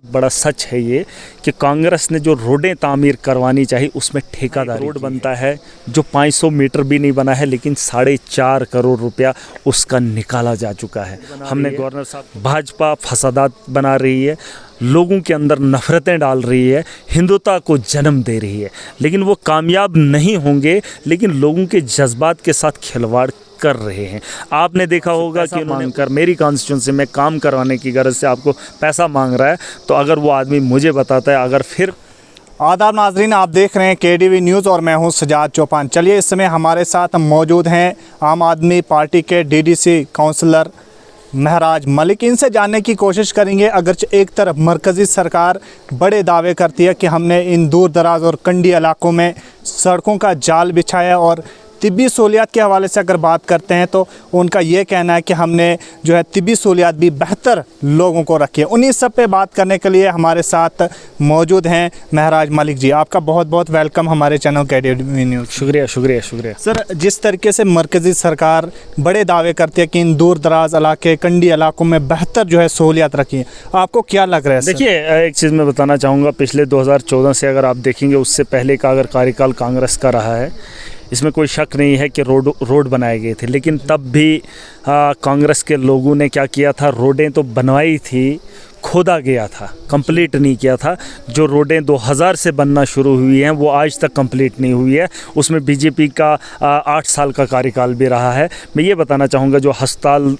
बड़ा सच है ये कि कांग्रेस ने जो रोडें तामीर करवानी चाहिए उसमें ठेकेदारी रोड बनता है जो 500 मीटर भी नहीं बना है, लेकिन 4.5 करोड़ रुपया उसका निकाला जा चुका है। हमने गवर्नर साहब, भाजपा फसादात बना रही है, लोगों के अंदर नफ़रतें डाल रही है, हिंदुत्व को जन्म दे रही है, लेकिन वो कामयाब नहीं होंगे। लेकिन लोगों के जज्बात के साथ खिलवाड़ कर रहे हैं। आपने देखा होगा कि मांगकर मेरी कॉन्स्टिट्यूंसी में काम करवाने की गरज से आपको पैसा मांग रहा है, तो अगर वो आदमी मुझे बताता है, अगर फिर आदाब नाजरीन, आप देख रहे हैं KDV न्यूज़ और मैं हूं सजाद चौपान। चलिए, इस समय हमारे साथ मौजूद हैं आम आदमी पार्टी के DDC काउंसलर महराज मलिक। इनसे जानने की कोशिश करेंगे। अगरचे एक तरफ मरकज़ी सरकार बड़े दावे करती है कि हमने इन दूर दराज और कंडी इलाकों में सड़कों का जाल बिछाया, और तिब्बी सहूलियात के हवाले से अगर बात करते हैं तो उनका ये कहना है कि हमने जो है तिब्बी सहूलियात भी बेहतर लोगों को रखी है। उन्हीं सब पे बात करने के लिए हमारे साथ मौजूद हैं महराज मलिक जी। आपका बहुत बहुत वेलकम हमारे चैनल KDV न्यूज़। शुक्रिया शुक्रिया शुक्रिया सर, जिस तरीके से मरकज़ी सरकार बड़े दावे करती है कि इन दूर दराज इलाके कंडी इलाकों में बेहतर जो है सहूलियात रखी है, आपको क्या लग रहा है? देखिए, एक चीज़ मैं बताना चाहूँगा, पिछले 2014 से अगर आप देखेंगे, उससे पहले का अगर कार्यकाल कांग्रेस का रहा है, इसमें कोई शक नहीं है कि रोड बनाए गए थे, लेकिन तब भी कांग्रेस के लोगों ने क्या किया था, रोडें तो बनवाई थी, खोदा गया था, कंप्लीट नहीं किया था। जो रोडें 2000 से बनना शुरू हुई हैं वो आज तक कंप्लीट नहीं हुई है। उसमें बीजेपी का 8 साल का कार्यकाल भी रहा है। मैं ये बताना चाहूँगा, जो अस्पताल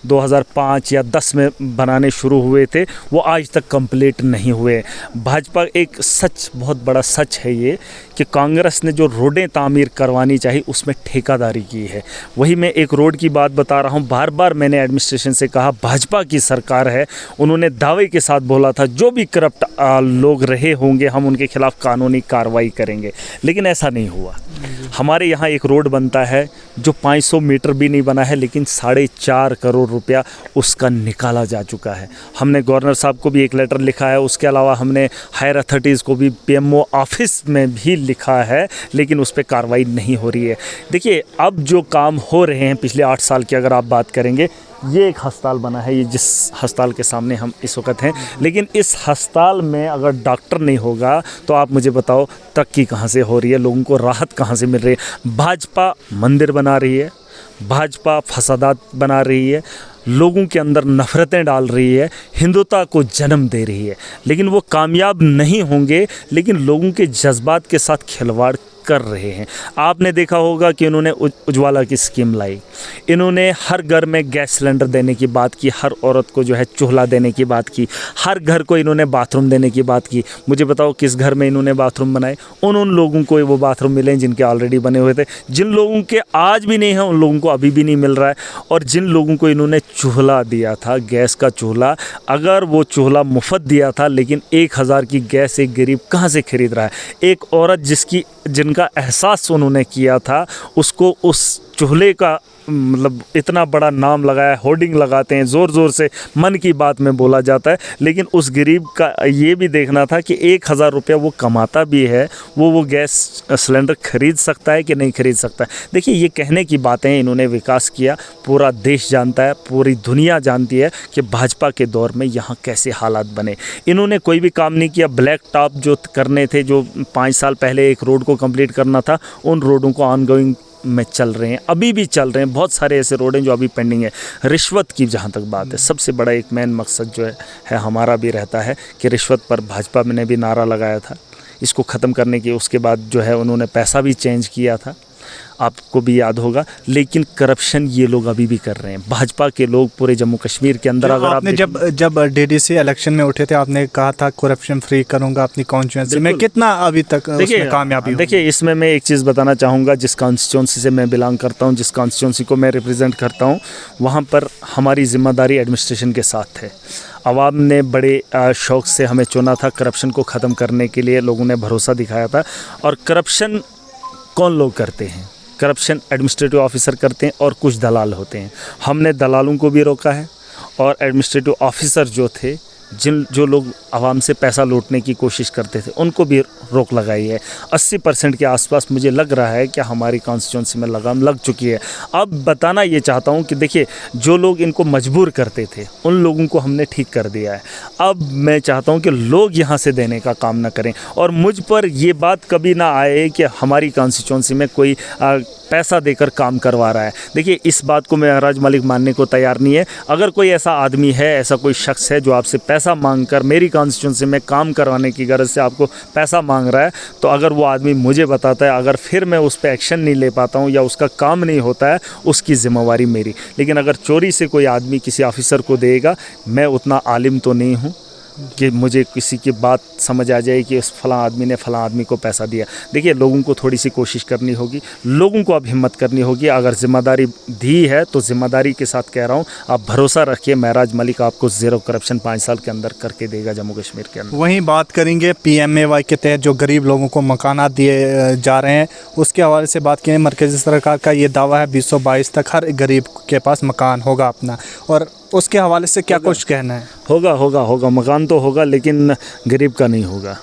2005 या 10 में बनाने शुरू हुए थे वो आज तक कंप्लीट नहीं हुए। भाजपा एक बहुत बड़ा सच है ये कि कांग्रेस ने जो रोडें तामीर करवानी चाहिए उसमें ठेकेदारी की है। वही मैं एक रोड की बात बता रहा हूँ। बार बार मैंने एडमिनिस्ट्रेशन से कहा, भाजपा की सरकार है, उन्होंने दावे के साथ बोला था जो भी करप्ट लोग रहे होंगे हम उनके खिलाफ कानूनी कार्रवाई करेंगे, लेकिन ऐसा नहीं हुआ। हमारे यहाँ एक रोड बनता है जो 500 मीटर भी नहीं बना है, लेकिन 4.5 करोड़ रुपया उसका निकाला जा चुका है। हमने गवर्नर साहब को भी एक लेटर लिखा है, उसके अलावा हमने हायर अथॉरिटीज़ को भी PMO ऑफिस में भी लिखा है, लेकिन उस पर कार्रवाई नहीं हो रही है। देखिए, अब जो काम हो रहे हैं पिछले 8 साल की अगर आप बात करेंगे, ये एक अस्पताल बना है, ये जिस अस्पताल के सामने हम इस वक्त हैं, लेकिन इस अस्पताल में अगर डॉक्टर नहीं होगा तो आप मुझे बताओ तरक्की कहाँ से हो रही है, लोगों को राहत कहाँ से मिल रही है? भाजपा मंदिर बना रही है, भाजपा फसादात बना रही है, लोगों के अंदर नफ़रतें डाल रही है, हिंदुत्व को जन्म दे रही है, लेकिन वो कामयाब नहीं होंगे। लेकिन लोगों के जज्बात के साथ खिलवाड़ कर रहे हैं। आपने देखा होगा कि इन्होंने उज्ज्वला की स्कीम लाई, इन्होंने हर घर में गैस सिलेंडर देने की बात की, हर औरत को जो है चूल्हा देने की बात की, हर घर को इन्होंने बाथरूम देने की बात की। मुझे बताओ किस घर में इन्होंने बाथरूम बनाए? उन लोगों को वो बाथरूम मिले जिनके ऑलरेडी बने हुए थे। जिन लोगों के आज भी नहीं हैं उन लोगों को अभी भी नहीं मिल रहा है। और जिन लोगों को इन्होंने चूल्हा दिया था, गैस का चूल्हा, अगर वो चूल्हा मुफ्त दिया था, लेकिन 1000 की गैस एक गरीब कहाँ से खरीद रहा है? एक औरत जिनका एहसास उन्होंने किया था, उसको उस चूल्हे का मतलब इतना बड़ा नाम लगाया, होर्डिंग लगाते हैं, ज़ोर ज़ोर से मन की बात में बोला जाता है, लेकिन उस गरीब का ये भी देखना था कि 1000 रुपया वो कमाता भी है, वो गैस सिलेंडर खरीद सकता है कि नहीं खरीद सकता है। देखिए, ये कहने की बातें इन्होंने विकास किया, पूरा देश जानता है, पूरी दुनिया जानती है कि भाजपा के दौर में यहाँ कैसे हालात बने। इन्होंने कोई भी काम नहीं किया। ब्लैक टॉप जो करने थे, जो 5 साल पहले एक रोड को कंप्लीट करना था, उन रोडों को ऑनगोइंग में चल रहे हैं, अभी भी चल रहे हैं। बहुत सारे ऐसे रोड हैं जो अभी पेंडिंग है। रिश्वत की जहाँ तक बात है, सबसे बड़ा एक मेन मकसद जो है हमारा भी रहता है कि रिश्वत पर भाजपा ने भी नारा लगाया था, इसको ख़त्म करने की। उसके बाद जो है उन्होंने पैसा भी चेंज किया था, आपको भी याद होगा, लेकिन करप्शन ये लोग अभी भी कर रहे हैं। भाजपा के लोग पूरे जम्मू कश्मीर के अंदर, अगर आपने जब DDC इलेक्शन में उठे थे, आपने कहा था करप्शन फ्री करूंगा अपनी कॉन्स्टिट्यूंसी में, कितना अभी तक उसमें कामयाबी? देखिए, इसमें मैं एक चीज़ बताना चाहूँगा, जिस कॉन्स्टिट्यूंसी से मैं बिलोंग करता हूँ, जिस कॉन्स्टिट्यूंसी को मैं रिप्रेजेंट करता हूँ, वहाँ पर हमारी जिम्मेदारी एडमिनिस्ट्रेशन के साथ है। आवाम ने बड़े शौक़ से हमें चुना था, करप्शन को ख़त्म करने के लिए लोगों ने भरोसा दिखाया था। और करप्शन कौन लोग करते हैं? करप्शन एडमिनिस्ट्रेटिव ऑफिसर करते हैं और कुछ दलाल होते हैं। हमने दलालों को भी रोका है, और एडमिनिस्ट्रेटिव ऑफिसर जो थे जो लोग आवाम से पैसा लूटने की कोशिश करते थे उनको भी रोक लगाई है। 80% के आसपास मुझे लग रहा है कि हमारी कॉन्स्टिट्यूंसी में लगाम लग चुकी है। अब बताना ये चाहता हूँ कि देखिए, जो लोग इनको मजबूर करते थे उन लोगों को हमने ठीक कर दिया है। अब मैं चाहता हूँ कि लोग यहाँ से देने का काम ना करें और मुझ पर ये बात कभी ना आए कि हमारी कॉन्स्टिट्यूंसी में कोई पैसा देकर काम करवा रहा है। देखिए, इस बात को महराज मलिक मानने को तैयार नहीं है। अगर कोई ऐसा आदमी है, ऐसा कोई शख्स है जो आपसे पैसा मांगकर मेरी कॉन्स्टिट्यूंसी में काम करवाने की गरज से आपको पैसा मांग रहा है, तो अगर वो आदमी मुझे बताता है, अगर फिर मैं उस पर एक्शन नहीं ले पाता हूँ या उसका काम नहीं होता है, उसकी ज़िम्मेवारी मेरी। लेकिन अगर चोरी से कोई आदमी किसी ऑफिसर को देगा, मैं उतना आलिम तो नहीं हूँ कि मुझे किसी की बात समझ आ जाए कि उस फलां आदमी ने फलां आदमी को पैसा दिया। देखिए, लोगों को थोड़ी सी कोशिश करनी होगी, लोगों को अब हिम्मत करनी होगी। अगर ज़िम्मेदारी दी है तो ज़िम्मेदारी के साथ कह रहा हूँ, आप भरोसा रखिए, महराज मलिक आपको ज़ीरो करप्शन 5 साल के अंदर करके देगा जम्मू कश्मीर के अंदर। वहीं बात करेंगे PMAY के तहत जो गरीब लोगों को मकानात दिए जा रहे हैं, उसके हवाले से बात करें। मरकज़ी सरकार का ये दावा है 2022 तक हर गरीब के पास मकान होगा अपना, और उसके हवाले से क्या कुछ कहना है? होगा मकान तो होगा, लेकिन गरीब का नहीं होगा।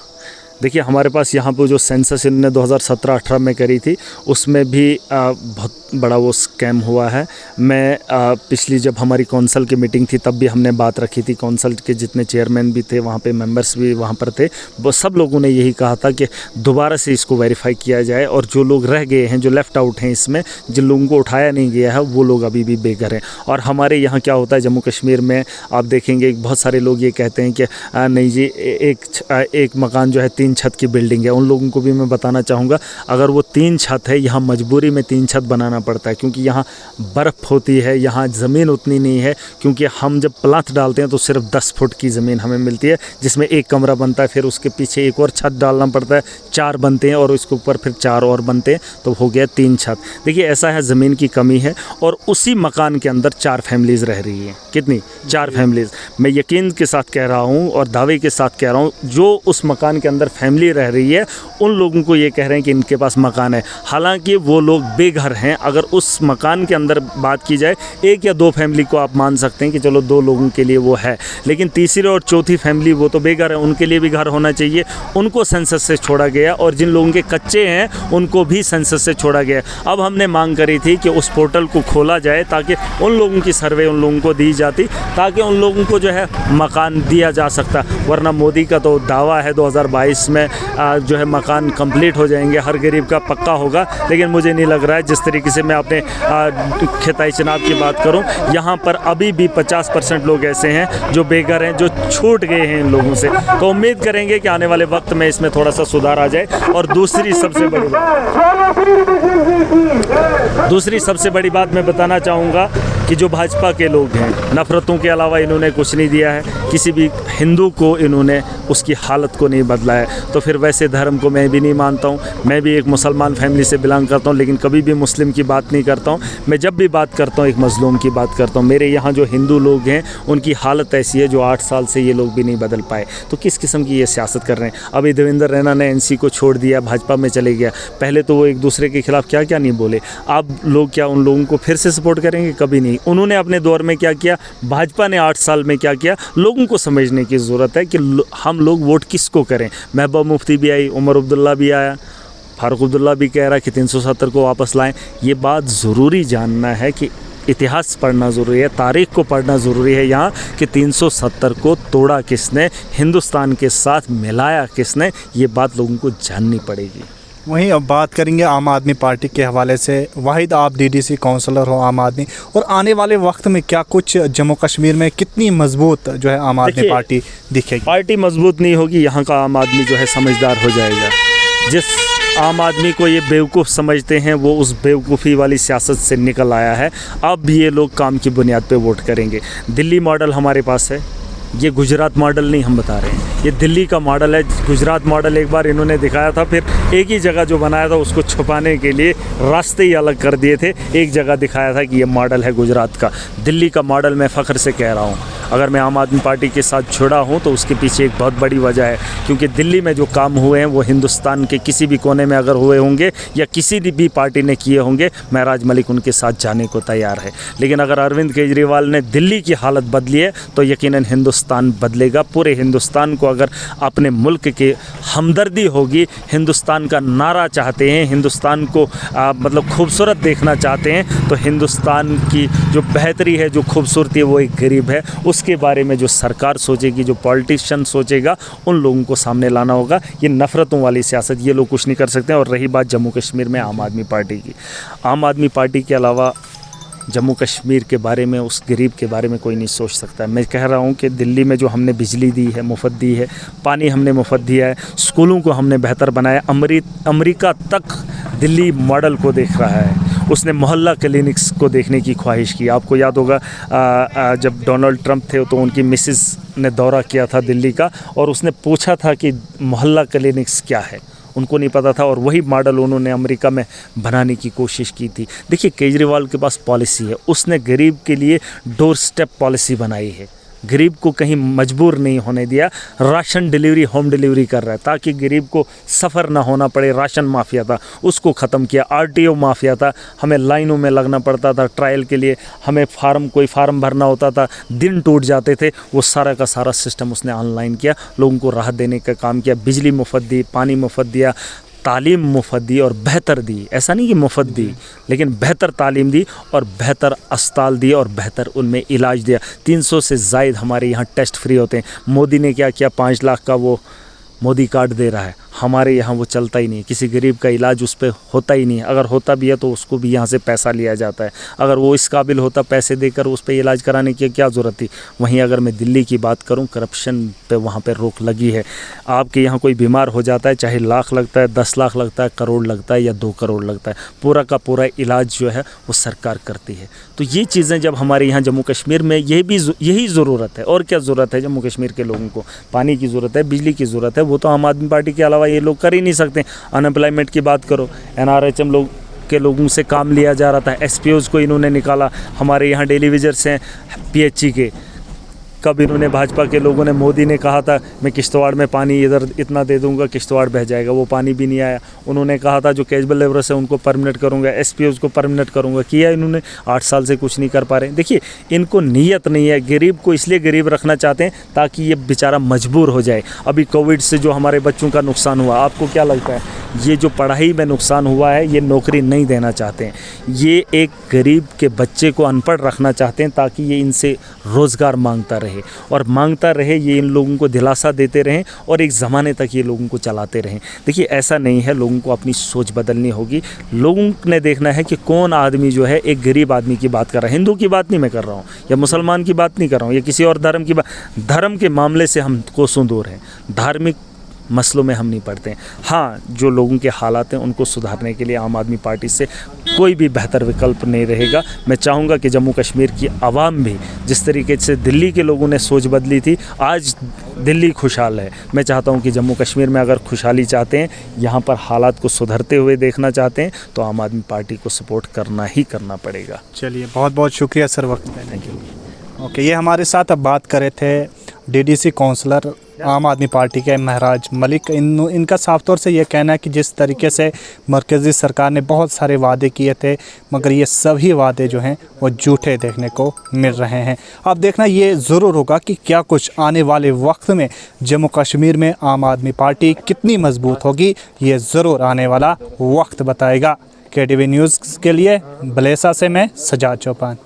देखिए, हमारे पास यहाँ पर जो सेंसस इन्होंने 2017-18 में करी थी, उसमें भी बहुत बड़ा वो स्कैम हुआ है। मैं पिछली जब हमारी कौंसल की मीटिंग थी तब भी हमने बात रखी थी। कौंसल के जितने चेयरमैन भी थे वहाँ पे, मेंबर्स भी वहाँ पर थे, वो सब लोगों ने यही कहा था कि दोबारा से इसको वेरीफाई किया जाए और जो लोग रह गए हैं, जो लेफ़्ट आउट हैं इसमें, जिन लोगों को उठाया नहीं गया है, वो लोग अभी भी बेघर हैं। और हमारे यहाँ क्या होता है जम्मू कश्मीर में, आप देखेंगे बहुत सारे लोग ये कहते हैं कि नहीं जी, एक मकान जो है 3 छत की बिल्डिंग है। उन लोगों को भी मैं बताना चाहूँगा, अगर वो 3 छत है, यहाँ मजबूरी में 3 छत बनाना पड़ता है, क्योंकि यहाँ बर्फ़ होती है, यहाँ ज़मीन उतनी नहीं है। क्योंकि हम जब प्लाथ डालते हैं तो सिर्फ 10 फुट की ज़मीन हमें मिलती है, जिसमें एक कमरा बनता है, फिर उसके पीछे एक और छत डालना पड़ता है, 4 बनते हैं, और उसके ऊपर फिर 4 और बनते हैं, तो हो गया 3 छत। देखिए, ऐसा है, ज़मीन की कमी है। और उसी मकान के अंदर 4 फैमिलीज़ रह रही हैं। कितनी? 4 फैमिलीज़। मैं यकीन के साथ कह रहा हूँ और दावे के साथ कह रहा हूँ, जो उस मकान के अंदर फैमिली रह रही है, उन लोगों को ये कह रहे हैं कि इनके पास मकान है, हालांकि वो लोग बेघर हैं। अगर उस मकान के अंदर बात की जाए, 1 या 2 फैमिली को आप मान सकते हैं कि चलो 2 लोगों के लिए वो है, लेकिन तीसरी और चौथी फैमिली वो तो बेघर है, उनके लिए भी घर होना चाहिए। उनको सेंसस से छोड़ा गया, और जिन लोगों के कच्चे हैं उनको भी सेंसस से छोड़ा गया। अब हमने मांग करी थी कि उस पोर्टल को खोला जाए ताकि उन लोगों की सर्वे उन लोगों को दी जाती, ताकि उन लोगों को जो है मकान दिया जा सकता। वरना मोदी का तो दावा है 2022 में जो है मकान कंप्लीट हो जाएंगे, हर गरीब का पक्का होगा, लेकिन मुझे नहीं लग रहा है। जिस तरीके से मैं अपने खेताई चुनाव की बात करूं, यहाँ पर अभी भी 50% लोग ऐसे हैं जो बेघर हैं, जो छूट गए हैं इन लोगों से। तो उम्मीद करेंगे कि आने वाले वक्त में इसमें थोड़ा सा सुधार आ जाए। और दूसरी सबसे बड़ी बात मैं बताना चाहूँगा कि जो भाजपा के लोग हैं, नफ़रतों के अलावा इन्होंने कुछ नहीं दिया है। किसी भी हिंदू को इन्होंने उसकी हालत को नहीं बदला है। तो फिर वैसे धर्म को मैं भी नहीं मानता हूँ। मैं भी एक मुसलमान फैमिली से बिलोंग करता हूँ, लेकिन कभी भी मुस्लिम की बात नहीं करता हूँ। मैं जब भी बात करता हूँ एक मज़लूम की बात करता हूँ। मेरे यहाँ जो हिंदू लोग हैं उनकी हालत ऐसी है जो 8 साल से ये लोग भी नहीं बदल पाए। तो किस किस्म की ये सियासत कर रहे हैं। अभी देवेंद्र रैना ने NC को छोड़ दिया, भाजपा में चले गया। पहले तो वो एक दूसरे के खिलाफ क्या क्या नहीं बोले। अब लोग क्या उन लोगों को फिर से सपोर्ट करेंगे? कभी नहीं। उन्होंने अपने दौर में क्या किया, भाजपा ने 8 साल में क्या किया, लोगों को समझने की ज़रूरत है कि हम लोग वोट किसको करें। महबूबा मुफ्ती भी आई, उमर अब्दुल्ला भी आया, फारूक अब्दुल्ला भी कह रहा है कि 370 को वापस लाएं। ये बात ज़रूरी जानना है कि इतिहास पढ़ना ज़रूरी है, तारीख़ को पढ़ना ज़रूरी है यहाँ कि 370 को तोड़ा किसने, हिंदुस्तान के साथ मिलाया किसने, ये बात लोगों को जाननी पड़ेगी। वहीं अब बात करेंगे आम आदमी पार्टी के हवाले से। वाहिद, आप DDC काउंसलर हो आम आदमी, और आने वाले वक्त में क्या कुछ जम्मू कश्मीर में कितनी मजबूत जो है आम आदमी पार्टी दिखेगी? पार्टी मजबूत नहीं होगी, यहाँ का आम आदमी जो है समझदार हो जाएगा। जिस आम आदमी को ये बेवकूफ़ समझते हैं वो उस बेवकूफ़ी वाली सियासत से निकल आया है। अब ये लोग काम की बुनियाद पे वोट करेंगे। दिल्ली मॉडल हमारे पास है, ये गुजरात मॉडल नहीं हम बता रहे हैं, ये दिल्ली का मॉडल है। गुजरात मॉडल एक बार इन्होंने दिखाया था, फिर एक ही जगह जो बनाया था उसको छुपाने के लिए रास्ते ही अलग कर दिए थे। एक जगह दिखाया था कि ये मॉडल है गुजरात का। दिल्ली का मॉडल मैं फ़ख्र से कह रहा हूँ। अगर मैं आम आदमी पार्टी के साथ जुड़ा हूँ तो उसके पीछे एक बहुत बड़ी वजह है, क्योंकि दिल्ली में जो काम हुए हैं वो हिंदुस्तान के किसी भी कोने में अगर हुए होंगे या किसी भी पार्टी ने किए होंगे, महराज मलिक उनके साथ जाने को तैयार है। लेकिन अगर अरविंद केजरीवाल ने दिल्ली की हालत बदली है तो यकीनन हिंदुस्तान बदलेगा। पूरे हिंदुस्तान को अगर अपने मुल्क के हमदर्दी होगी, हिंदुस्तान का नारा चाहते हैं, हिंदुस्तान को मतलब खूबसूरत देखना चाहते हैं, तो हिंदुस्तान की जो बेहतरी है, जो खूबसूरती है, वो एक गरीब है। उसके बारे में जो सरकार सोचेगी, जो पॉलिटिशियन सोचेगा, उन लोगों को सामने लाना होगा। ये नफ़रतों वाली सियासत ये लोग कुछ नहीं कर सकते। और रही बात जम्मू कश्मीर में आम आदमी पार्टी की, आम आदमी पार्टी के अलावा जम्मू कश्मीर के बारे में, उस गरीब के बारे में कोई नहीं सोच सकता। मैं कह रहा हूँ कि दिल्ली में जो हमने बिजली दी है, मुफ्त दी है, पानी हमने मुफ्त दिया है, स्कूलों को हमने बेहतर बनाया। अमेरिका तक दिल्ली मॉडल को देख रहा है। उसने मोहल्ला क्लिनिक्स को देखने की ख्वाहिश की। आपको याद होगा जब डोनाल्ड ट्रंप थे तो उनकी मिसेस ने दौरा किया था दिल्ली का, और उसने पूछा था कि मोहल्ला क्लिनिक्स क्या है, उनको नहीं पता था। और वही मॉडल उन्होंने अमेरिका में बनाने की कोशिश की थी। देखिए, केजरीवाल के पास पॉलिसी है, उसने गरीब के लिए डोर स्टेप पॉलिसी बनाई है। गरीब को कहीं मजबूर नहीं होने दिया। राशन डिलीवरी, होम डिलीवरी कर रहा है ताकि गरीब को सफ़र ना होना पड़े। राशन माफिया था, उसको ख़त्म किया। आरटीओ माफिया था, हमें लाइनों में लगना पड़ता था ट्रायल के लिए, हमें कोई फार्म भरना होता था, दिन टूट जाते थे। वो सारा का सारा सिस्टम उसने ऑनलाइन किया, लोगों को राहत देने का काम किया। बिजली मुफ्त दी, पानी मुफ्त दिया, तालीम मुफ्त दी और बेहतर दी। ऐसा नहीं कि मुफ्त दी, लेकिन बेहतर तालीम दी और बेहतर अस्पताल दिए और बेहतर उनमें इलाज दिया। 300 से ज़ायद हमारे यहाँ टेस्ट फ्री होते हैं। मोदी ने क्या किया, 5 लाख का वो मोदी कार्ड दे रहा है। हमारे यहाँ वो चलता ही नहीं, किसी गरीब का इलाज उस पर होता ही नहीं। अगर होता भी है तो उसको भी यहाँ से पैसा लिया जाता है। अगर वो इस काबिल होता पैसे देकर उस पर इलाज कराने की क्या ज़रूरत थी। वहीं अगर मैं दिल्ली की बात करूँ, करप्शन पे वहाँ पे रोक लगी है। आपके यहाँ कोई बीमार हो जाता है, चाहे लाख लगता है, 10 लाख लगता है, करोड़ लगता है या 2 करोड़ लगता है, पूरा का पूरा इलाज जो है वो सरकार करती है। तो ये चीज़ें जब हमारे यहाँ जम्मू कश्मीर में यही ज़रूरत है। और क्या ज़रूरत है जम्मू कश्मीर के लोगों को? पानी की ज़रूरत है, बिजली की ज़रूरत है। वो तो आम आदमी पार्टी के अलावा ये लोग कर ही नहीं सकते। अनएम्प्लॉयमेंट की बात करो, NRHM के लोगों से काम लिया जा रहा था, SPOs को इन्होंने निकाला। हमारे यहाँ डेली विजर्स हैं PHC के, कब इन्होंने भाजपा के लोगों ने, मोदी ने कहा था मैं किश्तवाड़ में पानी इधर इतना दे दूंगा, किश्तवाड़ बह जाएगा, वो पानी भी नहीं आया। उन्होंने कहा था जो कैजुअल लेबरर्स है उनको परमिनेंट करूंगा, SPOs को परमिनेंट करूंगा, किया इन्होंने। 8 साल से कुछ नहीं कर पा रहे। देखिए, इनको नीयत नहीं है। गरीब को इसलिए गरीब रखना चाहते हैं ताकि ये बेचारा मजबूर हो जाए। अभी कोविड से जो हमारे बच्चों का नुकसान हुआ, आपको क्या लगता है? ये जो पढ़ाई में नुकसान हुआ है, ये नौकरी नहीं देना चाहते हैं। ये एक गरीब के बच्चे को अनपढ़ रखना चाहते हैं ताकि ये इनसे रोज़गार मांगता रहे और मांगता रहे, ये इन लोगों को दिलासा देते रहें और एक ज़माने तक ये लोगों को चलाते रहें। देखिए, ऐसा नहीं है। लोगों को अपनी सोच बदलनी होगी। लोगों ने देखना है कि कौन आदमी जो है एक गरीब आदमी की बात कर रहा है। हिंदू की बात नहीं मैं कर रहा हूँ, या मुसलमान की बात नहीं कर रहा हूँ, या किसी और धर्म की बात। धर्म के मामले से हम कोसों दूर हैं, धार्मिक मसलों में हम नहीं पड़ते हैं। हाँ, जो लोगों के हालात हैं उनको सुधारने के लिए आम आदमी पार्टी से कोई भी बेहतर विकल्प नहीं रहेगा। मैं चाहूँगा कि जम्मू कश्मीर की आवाम भी, जिस तरीके से दिल्ली के लोगों ने सोच बदली थी, आज दिल्ली खुशहाल है। मैं चाहता हूँ कि जम्मू कश्मीर में अगर खुशहाली चाहते हैं, यहाँ पर हालात को सुधरते हुए देखना चाहते हैं, तो आम आदमी पार्टी को सपोर्ट करना ही करना पड़ेगा। चलिए, बहुत बहुत शुक्रिया सर वक्त देने। Thank you. ओके, ये हमारे साथ अब बात कर रहे थे DDC काउंसलर आम आदमी पार्टी के महराज मलिक। इनका साफ तौर से ये कहना है कि जिस तरीके से मरकज़ी सरकार ने बहुत सारे वादे किए थे, मगर ये सभी वादे जो हैं वो झूठे देखने को मिल रहे हैं। अब देखना ये ज़रूर होगा कि क्या कुछ आने वाले वक्त में जम्मू कश्मीर में आम आदमी पार्टी कितनी मजबूत होगी, ये ज़रूर आने वाला वक्त बताएगा। KTV न्यूज़ के लिए बलेसा से मैं सजाद चौपान।